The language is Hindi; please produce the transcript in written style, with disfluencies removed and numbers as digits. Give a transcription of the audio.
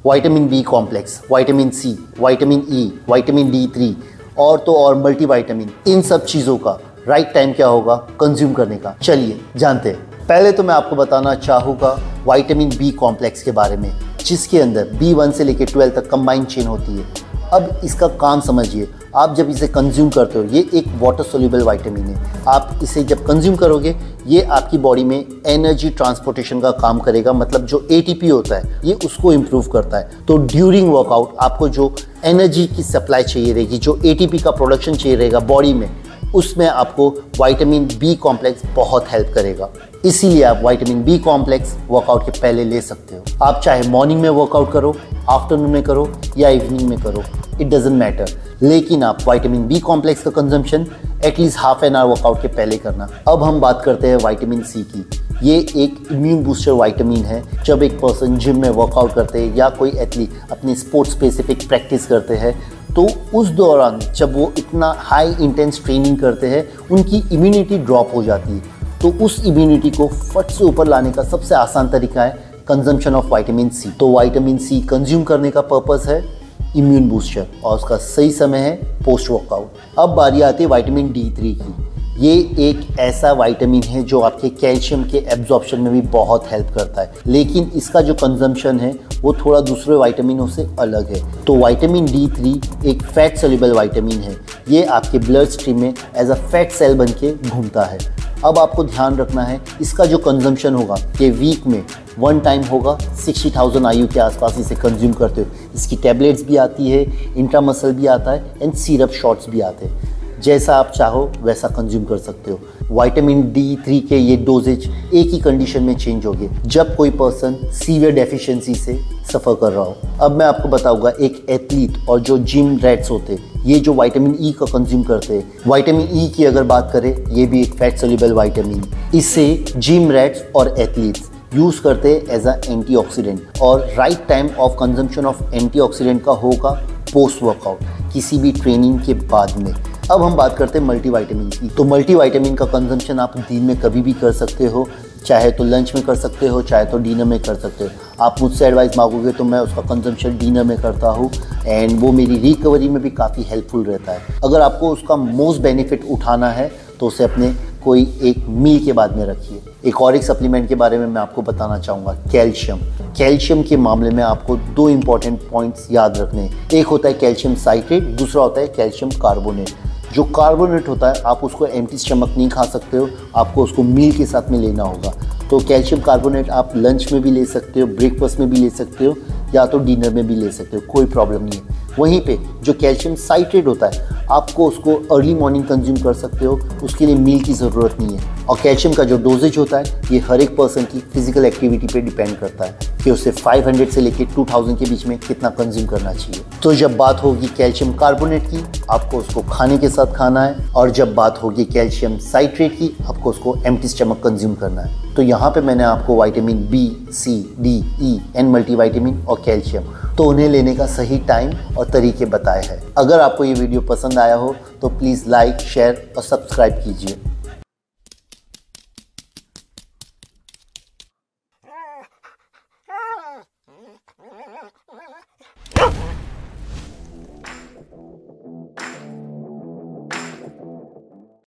Vitamin B complex, vitamin C, vitamin E, vitamin D3 और तो और मल्टीविटामिन, इन सब चीज़ों का राइट टाइम क्या होगा कंज्यूम करने का, चलिए जानते हैं। पहले तो मैं आपको बताना चाहूँगा विटामिन बी कॉम्प्लेक्स के बारे में, जिसके अंदर B1 से लेकर 12 तक कंबाइंड चेन होती है। अब इसका काम समझिए। आप जब इसे कंज्यूम करते हो, ये एक वाटर सोल्यूबल विटामिन है। आप इसे जब कंज्यूम करोगे, ये आपकी बॉडी में एनर्जी ट्रांसपोर्टेशन का काम करेगा, मतलब जो ATP होता है ये उसको इम्प्रूव करता है। तो ड्यूरिंग वर्कआउट आपको जो एनर्जी की सप्लाई चाहिए रहेगी, जो ATP का प्रोडक्शन चाहिए रहेगा बॉडी में, उसमें आपको विटामिन बी कॉम्प्लेक्स बहुत हेल्प करेगा। इसीलिए आप विटामिन बी कॉम्प्लेक्स वर्कआउट के पहले ले सकते हो। आप चाहे मॉर्निंग में वर्कआउट करो, आफ्टरनून में करो या इवनिंग में करो, इट डजेंट मैटर, लेकिन आप विटामिन बी कॉम्प्लेक्स का consumption at least half an hour workout के पहले करना। अब हम बात करते हैं विटामिन सी की। ये एक इम्यून बूस्टर विटामिन है। जब एक पर्सन जिम में वर्कआउट करते हैं या कोई एथलीट अपनी स्पोर्ट्स स्पेसिफिक प्रैक्टिस करते हैं, तो उस दौरान जब वो इतना हाई इंटेंस ट्रेनिंग करते हैं, उनकी इम्यूनिटी ड्रॉप हो जाती है। तो उस इम्यूनिटी को फट से ऊपर लाने का सबसे आसान तरीका है कंजम्पशन ऑफ विटामिन सी। तो विटामिन सी कंज्यूम करने का पर्पस है इम्यून बूस्टर, और उसका सही समय है पोस्ट वर्कआउट। अब बारी आती है विटामिन D3 की। ये एक ऐसा विटामिन है जो आपके कैल्शियम के एब्जॉर्प्शन में भी बहुत हेल्प करता है, लेकिन इसका जो कंजम्पशन है वो थोड़ा दूसरे विटामिनों से अलग है। तो विटामिन D3 एक फैट सोल्यूबल विटामिन है। ये आपके ब्लड स्ट्रीम में एज अ फैट सेल बन के घूमता है। अब आपको ध्यान रखना है, इसका जो कंजम्पशन होगा ये वीक में 1 टाइम होगा। 60,000 IU के आसपास इसे कंज्यूम करते हो। इसकी टैबलेट्स भी आती है, इंट्रामसल भी आता है एंड सिरप शॉट्स भी आते हैं। जैसा आप चाहो वैसा कंज्यूम कर सकते हो। विटामिन D3 के ये डोजेज एक ही कंडीशन में चेंज होंगे, जब कोई पर्सन सीवियर डेफिशिएंसी से सफ़र कर रहा हो। अब मैं आपको बताऊंगा एक एथलीट और जो जिम रैट्स होते हैं, ये जो विटामिन ई का कंज्यूम करते हैं। विटामिन ई की अगर बात करें, ये भी एक फैट सोल्यूबल विटामिन। इससे जिम रैट्स और एथलीट्स यूज़ करते हैं एज अ एंटीऑक्सीडेंट, और right time of consumption of antioxidant का होगा पोस्ट वर्कआउट, किसी भी ट्रेनिंग के बाद में। अब हम बात करते हैं मल्टीविटामिन की। तो मल्टीविटामिन का कंजम्पशन आप दिन में कभी भी कर सकते हो, चाहे तो लंच में कर सकते हो, चाहे तो डिनर में कर सकते हो। आप मुझसे एडवाइस मांगोगे तो मैं उसका कंजम्पशन डिनर में करता हूँ, एंड वो मेरी रिकवरी में भी काफ़ी हेल्पफुल रहता है। अगर आपको उसका मोस्ट बेनिफिट उठाना है तो उसे अपने कोई एक मील के बाद में रखिए। एक और एक सप्लीमेंट के बारे में मैं आपको बताना चाहूँगा, कैल्शियम। कैल्शियम के मामले में आपको 2 इंपॉर्टेंट पॉइंट्स याद रखने हैं। एक होता है कैल्शियम साइट्रेट, दूसरा होता है कैल्शियम कार्बोनेट। जो कार्बोनेट होता है आप उसको एम्प्टी स्टमक नहीं खा सकते हो, आपको उसको मील के साथ में लेना होगा। तो कैल्शियम कार्बोनेट आप लंच में भी ले सकते हो, ब्रेकफास्ट में भी ले सकते हो, या तो डिनर में भी ले सकते हो, कोई प्रॉब्लम नहीं है। वहीं पे जो कैल्शियम साइट्रेट होता है आपको उसको अर्ली मॉर्निंग कंज्यूम कर सकते हो, उसके लिए मील की ज़रूरत नहीं है। और कैल्शियम का जो डोजेज होता है ये हर एक पर्सन की फिजिकल एक्टिविटी पे डिपेंड करता है कि उसे 500 से लेकर 2000 के बीच में कितना कंज्यूम करना चाहिए। तो जब बात होगी कैल्शियम कार्बोनेट की, आपको उसको खाने के साथ खाना है, और जब बात होगी कैल्शियम साइट्रेट की, आपको उसको एम्प्टी स्टमक कंज्यूम करना है। तो यहाँ पे मैंने आपको vitamin B, C, D, E and multivitamin और कैल्शियम, तो उन्हें लेने का सही टाइम और तरीके बताए हैं। अगर आपको ये वीडियो पसंद आया हो तो प्लीज़ लाइक, शेयर और सब्सक्राइब कीजिए।